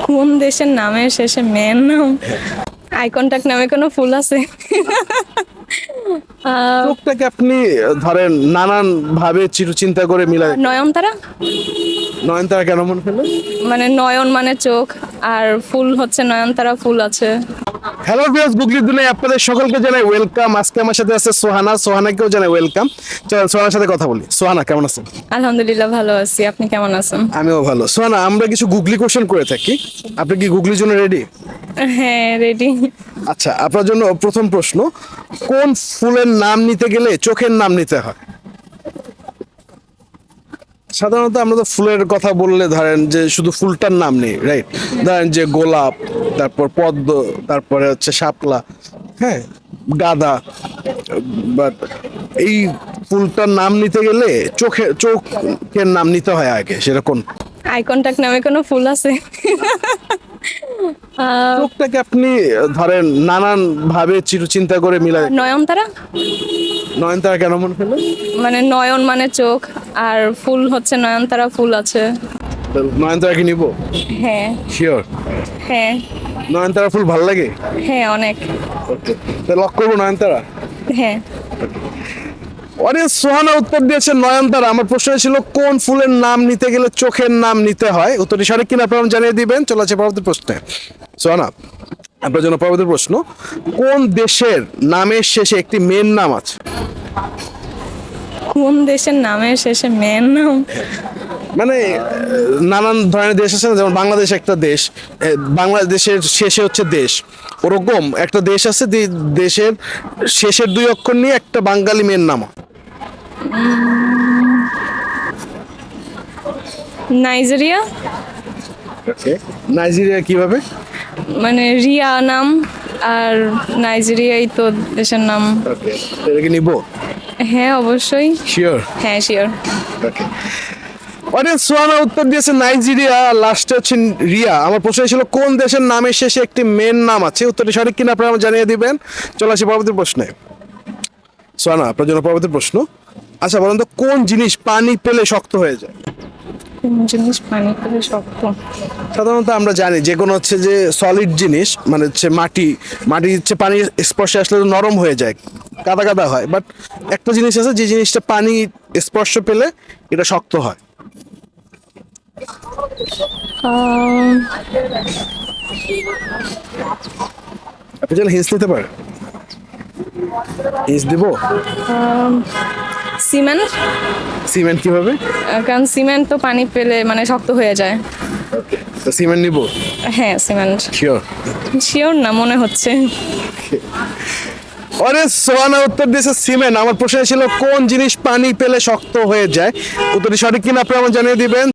কোন দেশের নামের শেষে মেয়ের নাম? আই কন্টাক্ট নামে কোনো ফুল আছে? চোখটাকে আপনি ধরেন নানান ভাবে চিন্তা করে মিলাই। নয়নতারা। নয়নতারা কেন মনে হলো? মানে নয়ন মানে চোখ, আর ফুল হচ্ছে নয়নতারা ফুল আছে। হ্যালো ভিউয়ার্স, গুগলি দুনিয়ায় আপনাদের সকলকে জানাই ওয়েলকাম। আজকে আমার সাথে আছে সোহানাকেও জানাই ওয়েলকাম। চলেন সোহানার সাথে কথা বলি। সোহানা কেমন আছেন? আলহামদুলিল্লাহ ভালো আছি, আপনি কেমন আছেন? আমিও ভালো। সোহানা, আমরা কিছু গুগলি কোশ্চেন করে থাকি, আপনি কি গুগলির জন্য রেডি? হ্যাঁ, রেডি। আচ্ছা, আপনার জন্য প্রথম প্রশ্ন, কোন ফুলের নাম নিতে গেলে চোখের নাম নিতে হয়? সাধারণত আমরা তো ফুলের কথা বললে ধরেন যে শুধু ফুলটার নাম নেই, রাইট? ধরেন যে গোলাপ, তারপর পদ্ম, তারপরে হচ্ছে শাপলা, হ্যাঁ, গাঁদা। বাট এই ফুলটার নাম নিতে গেলে চোখের নাম নিতে হয় আগে, সেটা কোন? আই কন্টাক্ট নামে কোনো ফুল আছে? চোখটাকে আপনি ধরেন নানান ভাবে চিন্তা করে মিলাই। নয়নতারা। নয়নতারা কেন মনে হলো? মানে নয়ন মানে চোখ, আর ফুল হচ্ছে নয়নতারা ফুল আছে। নয়নতারা কি নিব? হ্যাঁ। শিওর? হ্যাঁ। নয়নতারা ফুল ভালো লাগে? হ্যাঁ, অনেক। লক করবো নয়নতারা। হ্যাঁ। অডিয়েন্স সোহানা উত্তর দিয়েছে নয়নতারা। আমার প্রশ্ন ছিল কোন ফুলের নাম নিতে গেলে চোখের নাম নিতে হয়। উত্তরটি সঠিক কিনা আপনারা জানিয়ে দিবেন। চলে আছে পরবর্তী প্রশ্নে। সোহানা, আপনার জন্য পরবর্তী প্রশ্ন, কোন দেশের নামের শেষে একটি মেয়ের নাম আছে? কোন দেশের নামের শেষে মেয়ের নাম? মানে নানান ধরনের দেশ আছে না, যেমন বাংলাদেশ একটা দেশ, বাংলাদেশের শেষে হচ্ছে দেশ, ওরকম একটা দেশ আছে যে দেশের শেষের দুই অক্ষর নিয়ে একটা বাঙালি মেয়ের নাম। নাইজেরিয়া। নাইজেরিয়া কিভাবে? মানে রিয়া নাম, আর নাইজেরিয়াই তো দেশের নাম। এটা কি নিব? হ্যাঁ, অবশ্যই। শিওর? হ্যাঁ, শিওর। অডিয়েন্স সোহানা উত্তর দিয়েছে নাইজেরিয়া, লাস্টে হচ্ছে রিয়া। আমার প্রশ্ন ছিল কোন দেশের নামের শেষে একটি মেয়ের নাম আছে। উত্তরটি সঠিক কিনা আপনারা জানিয়ে দিবেন। চলে আসি পরবর্তী প্রশ্নে। সোহানা, আপনার জন্য পরবর্তী প্রশ্ন, আচ্ছা বলেন তো কোন জিনিস পানি পেলে শক্ত হয়ে যায়? কোন জিনিস পানি পেলে শক্ত? সাধারণত আমরা জানি যে কোনো হচ্ছে যে সলিড জিনিস, মানে হচ্ছে মাটি হচ্ছে পানির স্পর্শে আসলে তো নরম হয়ে যায়, কাদা কাদা হয়। বাট একটা জিনিস আছে যে জিনিসটা পানি স্পর্শ পেলে এটা শক্ত হয়। আপনি যেন হিন্স নিতে পারেন। হিন্স দিব? সিমেন্ট। সিমেন্ট কিভাবে? কারণ সিমেন্ট তো পানি পেলে মানে শক্ত হয়ে যায়। তো সিমেন্ট নিব? হ্যাঁ, সিমেন্ট। শিওর? শিওর না, মনে হচ্ছে। আরে সোহানা উত্তর দিয়েছে সিমেন্ট। আমার প্রশ্ন ছিল কোন জিনিস পানি পেলে শক্ত হয়ে যায়। উত্তরটি সঠিক কিনা আপনারা জানিয়ে দিবেন।